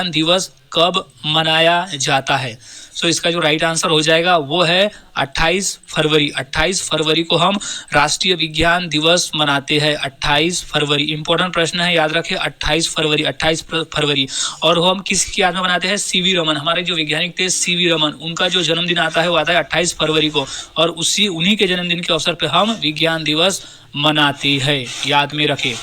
दिवस कब मनाया जाता है? सो इसका जो राइट आंसर हो जाएगा वो है 28 फरवरी। 28 फरवरी को हम राष्ट्रीय विज्ञान दिवस मनाते हैं। 28 फरवरी इंपॉर्टेंट प्रश्न है, याद रखें। 28 फरवरी, 28 फरवरी। और हम किसकी याद में मनाते हैं? सीवी रमन। हमारे जो वैज्ञानिक थे सीवी रमन, उनका जो जन्मदिन आता है वो आता है 28 फरवरी को, और उन्हीं के जन्मदिन के अवसर पर हम विज्ञान दिवस मनाते हैं, याद में रखें।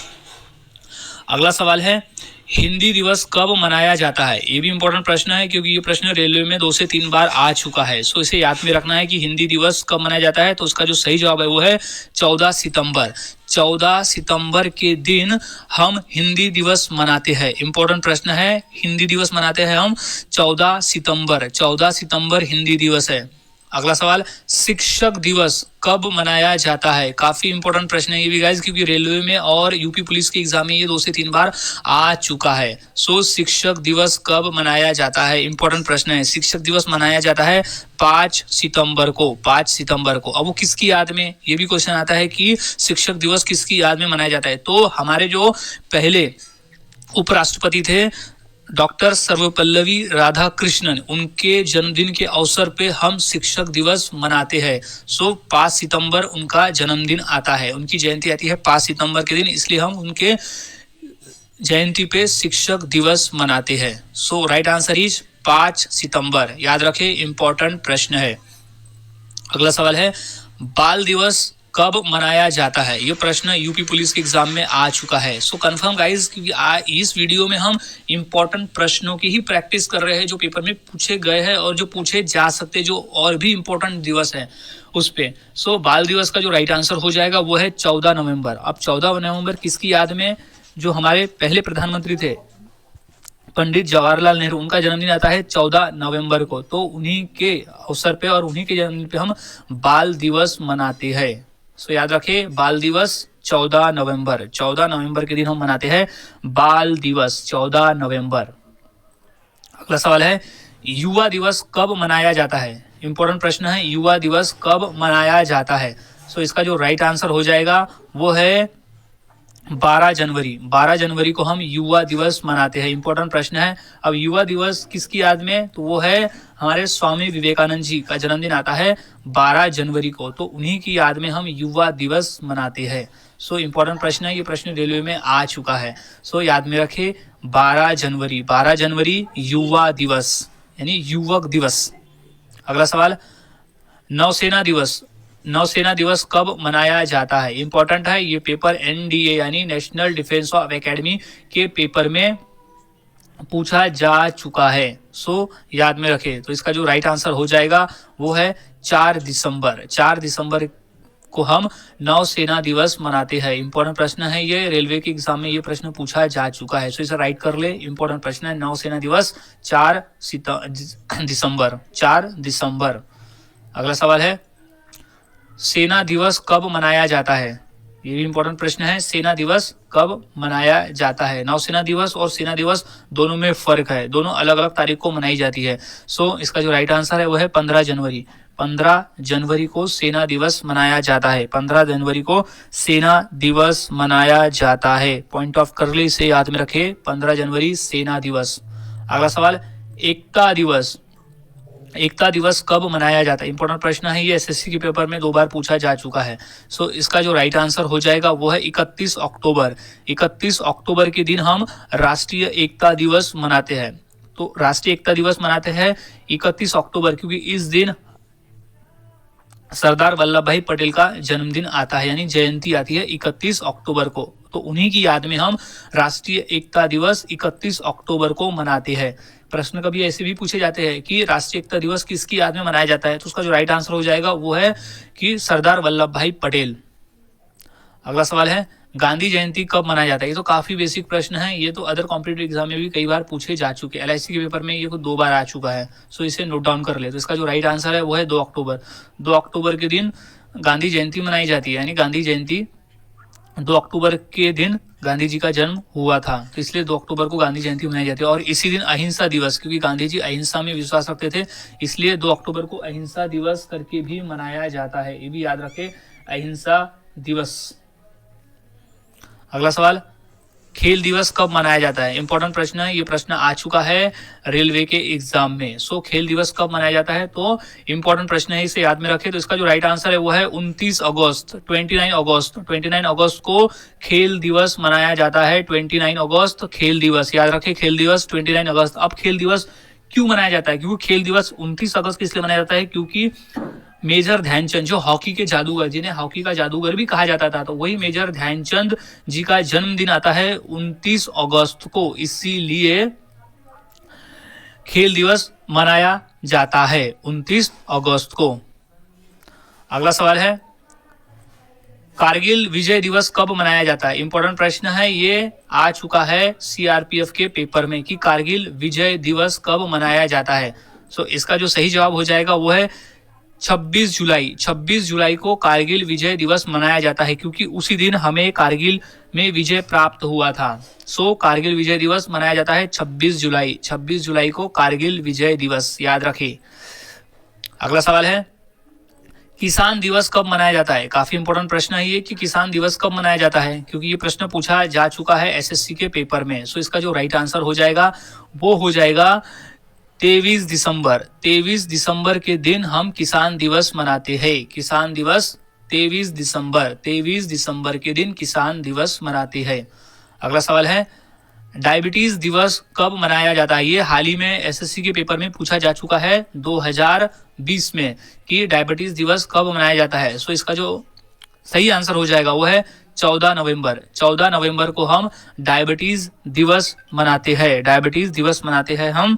अगला सवाल है, हिंदी दिवस कब मनाया जाता है? ये भी इंपॉर्टेंट प्रश्न है, क्योंकि ये प्रश्न रेलवे में 2 से 3 बार आ चुका है। सो इसे याद में रखना है कि हिंदी दिवस कब मनाया जाता है। तो उसका जो सही जवाब है वो है 14 सितंबर। 14 सितंबर के दिन हम हिंदी दिवस मनाते हैं। इंपॉर्टेंट प्रश्न है, हिंदी दिवस मनाते हैं हम 14 सितंबर। 14 सितंबर हिंदी दिवस है। अगला सवाल, शिक्षक दिवस कब मनाया जाता है? काफी इंपॉर्टेंट प्रश्न है ये भी गाइस, क्योंकि रेलवे में और यूपी पुलिस के एग्जाम में ये 2 से 3 बार आ चुका है। सो शिक्षक दिवस कब मनाया जाता है? इंपॉर्टेंट प्रश्न है। शिक्षक दिवस मनाया जाता है 5 सितंबर को। 5 सितंबर को। अब वो किसकी याद में, ये भी क्वेश्चन आता है कि शिक्षक दिवस किसकी याद में मनाया जाता है? तो हमारे जो पहले उपराष्ट्रपति थे डॉक्टर सर्वपल्लवी राधाकृष्णन, उनके जन्मदिन के अवसर पे हम शिक्षक दिवस मनाते हैं। सो 5 सितंबर उनका जन्मदिन आता है, उनकी जयंती आती है 5 सितंबर के दिन, इसलिए हम उनके जयंती पे शिक्षक दिवस मनाते हैं। सो राइट आंसर इज 5 सितंबर, याद रखें, इंपॉर्टेंट प्रश्न है। अगला सवाल है, बाल दिवस कब मनाया जाता है? ये प्रश्न यूपी पुलिस के एग्जाम में आ चुका है। सो कंफर्म गाइस, क्योंकि इस वीडियो में हम इंपॉर्टेंट प्रश्नों की ही प्रैक्टिस कर रहे हैं जो पेपर में पूछे गए हैं और जो पूछे जा सकते, जो और भी इंपॉर्टेंट दिवस है उस पे। सो बाल दिवस का जो राइट आंसर हो जाएगा वो है 14 नवंबर। अब 14 नवंबर किसकी याद में? जो हमारे पहले प्रधानमंत्री थे पंडित जवाहरलाल नेहरू, उनका जन्मदिन आता है 14 नवंबर को। तो उन्हीं के अवसर पे और उन्हीं के जन्मदिन पे हम बाल दिवस मनाते हैं। सो याद रखें, बाल दिवस 14 नवंबर। 14 नवंबर के दिन हम मनाते हैं बाल दिवस, 14 नवंबर। अगला सवाल है, युवा दिवस कब मनाया जाता है? इंपॉर्टेंट प्रश्न है, युवा दिवस कब मनाया जाता है? सो इसका जो राइट आंसर हो जाएगा वो है 12 जनवरी। 12 जनवरी को हम युवा दिवस मनाते हैं। इंपॉर्टेंट प्रश्न है। अब युवा दिवस किसकी याद में? तो वो है हमारे स्वामी विवेकानंद जी का जन्मदिन आता है 12 जनवरी को, तो उन्हीं की याद में हम युवा दिवस मनाते हैं। सो इंपॉर्टेंट प्रश्न है, ये प्रश्न रेलवे में आ चुका है। सो याद में रखे 12 जनवरी। 12 जनवरी युवा दिवस यानी युवक दिवस। अगला सवाल, नौसेना दिवस। नौसेना दिवस कब मनाया जाता है? इंपॉर्टेंट है, ये पेपर एनडीए यानी नेशनल डिफेंस ऑफ एकेडमी के पेपर में पूछा जा चुका है। सो याद में रखें। तो इसका जो राइट आंसर हो जाएगा वो है 4 दिसंबर। 4 दिसंबर को हम नौसेना दिवस मनाते हैं। इंपॉर्टेंट प्रश्न है, ये रेलवे के एग्जाम में ये प्रश्न पूछा जा चुका है। सो इसे राइट कर ले। इंपॉर्टेंट प्रश्न है, नौसेना दिवस 4 दिसंबर। 4 दिसंबर। अगला सवाल है, सेना दिवस कब मनाया जाता है? ये भी इंपॉर्टेंट प्रश्न है, सेना दिवस कब मनाया जाता है? नौसेना दिवस और सेना दिवस दोनों में फर्क है, दोनों अलग अलग तारीख को मनाई जाती है। सो इसका जो राइट आंसर है वो है 15 जनवरी। 15 जनवरी को सेना दिवस मनाया जाता है। 15 जनवरी को सेना दिवस मनाया जाता है। पॉइंट ऑफ कर ले, इसे याद में रखे, 15 जनवरी सेना दिवस। अगला सवाल, एकता दिवस। एकता दिवस कब मनाया जाता है? इंपॉर्टेंट प्रश्न है, ये एसएससी के पेपर में 2 बार पूछा जा चुका है। सो इसका जो राइट आंसर हो जाएगा वो है 31 अक्टूबर। 31 अक्टूबर के दिन हम राष्ट्रीय एकता दिवस मनाते हैं। तो राष्ट्रीय एकता दिवस मनाते हैं 31 अक्टूबर, क्योंकि इस दिन सरदार वल्लभ भाई पटेल का जन्मदिन आता है, यानी जयंती आती है 31 अक्टूबर को। तो उन्हीं की याद में हम राष्ट्रीय एकता दिवस 31 अक्टूबर को मनाते हैं। प्रश्न कभी ऐसे भी पूछे जाते हैं कि राष्ट्रीय एकता दिवस किसकी याद में मनाया जाता है, तो उसका जो राइट आंसर हो जाएगा वो है कि सरदार वल्लभ भाई पटेल। अगला सवाल है, गांधी जयंती कब मनाया जाता है? ये तो काफी बेसिक प्रश्न है, ये तो अदर कॉम्पिटिटिव एग्जाम में भी कई बार पूछे जा चुके हैं। एलआईसी के पेपर में ये 2 बार आ चुका है। सो इसे नोट डाउन कर ले। तो इसका जो राइट आंसर है वो है 2 अक्टूबर। 2 अक्टूबर के दिन गांधी जयंती मनाई जाती है, यानी गांधी जयंती 2 अक्टूबर के दिन गांधी जी का जन्म हुआ था, तो इसलिए 2 अक्टूबर को गांधी जयंती मनाई जाती है। और इसी दिन अहिंसा दिवस, क्योंकि गांधी जी अहिंसा में विश्वास रखते थे, इसलिए 2 अक्टूबर को अहिंसा दिवस करके भी मनाया जाता है। ये भी याद रखें, अहिंसा दिवस। अगला सवाल, खेल दिवस कब मनाया जाता है? इंपॉर्टेंट प्रश्न है, ये प्रश्न आ चुका है रेलवे के एग्जाम में। सो खेल दिवस कब मनाया जाता है? तो इंपॉर्टेंट प्रश्न है, इसे याद में रखें। तो इसका जो राइट आंसर है वो है 29 अगस्त, 29 अगस्त। 29 अगस्त को खेल दिवस मनाया जाता है। 29 अगस्त खेल दिवस, याद रखें, खेल दिवस 29 अगस्त। अब खेल दिवस क्यों मनाया जाता है? क्योंकि खेल दिवस 29 अगस्त को इसलिए मनाया जाता है क्योंकि मेजर ध्यानचंद, जो हॉकी के जादूगर, जिन्हें हॉकी का जादूगर भी कहा जाता था, तो वही मेजर ध्यानचंद जी का जन्मदिन आता है 29 अगस्त को, इसीलिए खेल दिवस मनाया जाता है 29 अगस्त को। अगला सवाल है, कारगिल विजय दिवस कब मनाया जाता है? इंपॉर्टेंट प्रश्न है, ये आ चुका है सीआरपीएफ के पेपर में कि कारगिल विजय दिवस कब मनाया जाता है। सो इसका जो सही जवाब हो जाएगा वो है 26 जुलाई। 26 जुलाई को कारगिल विजय दिवस मनाया जाता है क्योंकि उसी दिन हमें कारगिल में विजय प्राप्त हुआ था। सो कारगिल विजय दिवस मनाया जाता है 26 जुलाई। 26 जुलाई को कारगिल विजय दिवस, याद रखिए। अगला सवाल है, किसान दिवस कब मनाया जाता है? काफी इंपॉर्टेंट प्रश्न है ये कि किसान दिवस कब मनाया जाता है, क्योंकि ये प्रश्न पूछा जा चुका है एसएससी के पेपर में। सो इसका जो राइट आंसर हो जाएगा वो हो जाएगा 23 दिसंबर। 23 दिसंबर के दिन हम किसान दिवस मनाते हैं। किसान दिवस 23 दिसंबर, 23 दिसंबर के दिन किसान दिवस मनाते हैं। अगला सवाल है, डायबिटीज दिवस कब मनाया जाता है? ये हाल ही में एसएससी के पेपर में पूछा जा चुका है 2020 में कि डायबिटीज दिवस कब मनाया जाता है। सो इसका जो सही आंसर हो जाएगा वो है 14 नवंबर। 14 नवंबर को हम डायबिटीज दिवस मनाते हैं। डायबिटीज दिवस मनाते हैं हम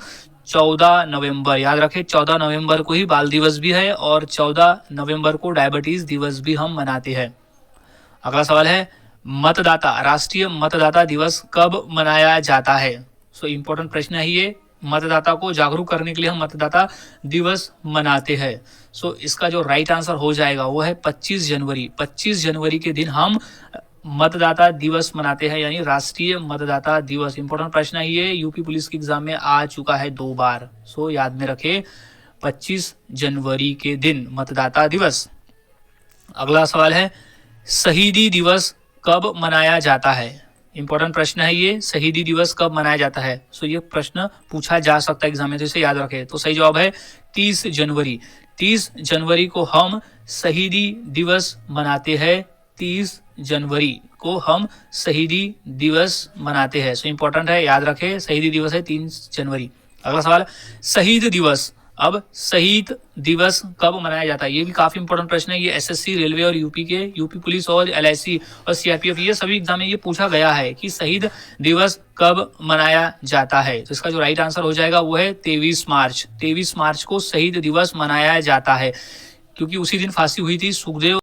14 नवंबर, याद रखें। 14 नवंबर को ही बाल दिवस भी है और 14 नवंबर को डायबिटीज दिवस भी हम मनाते हैं। अगला सवाल है, मतदाता, राष्ट्रीय मतदाता दिवस कब मनाया जाता है? सो इंपॉर्टेंट प्रश्न है ये, मतदाता को जागरूक करने के लिए हम मतदाता दिवस मनाते हैं। सो इसका जो राइट आंसर हो जाएगा वो है 25 जनवरी। 25 जनवरी के दिन हम मतदाता दिवस मनाते हैं, यानी राष्ट्रीय मतदाता दिवस। इंपॉर्टेंट प्रश्न है ये, यूपी पुलिस के एग्जाम में आ चुका है 2 बार। सो याद में रखें 25 जनवरी के दिन मतदाता दिवस। अगला सवाल है, शहीदी दिवस कब मनाया जाता है? इंपॉर्टेंट प्रश्न है ये, शहीदी दिवस कब मनाया जाता है? सो ये प्रश्न पूछा जा सकता है एग्जाम में, तो इसे याद रखें। तो सही जवाब है 30 जनवरी। 30 जनवरी को हम शहीदी दिवस मनाते हैं। 30 जनवरी को हम शहीदी दिवस मनाते हैं। सो इंपॉर्टेंट है, याद रखें, शहीदी दिवस है 3 जनवरी। अगला सवाल, शहीद दिवस, अब शहीद दिवस कब मनाया जाता है? ये भी काफी इंपॉर्टेंट प्रश्न है। ये एसएससी, रेलवे और यूपी पुलिस और एलआईसी और सीआरपीएफ, ये सभी एग्जाम में ये पूछा गया है कि शहीद दिवस कब मनाया जाता है। तो इसका जो राइट आंसर हो जाएगा वो है 23 मार्च। 23 मार्च को शहीद दिवस मनाया जाता है क्योंकि उसी दिन फांसी हुई थी सुखदेव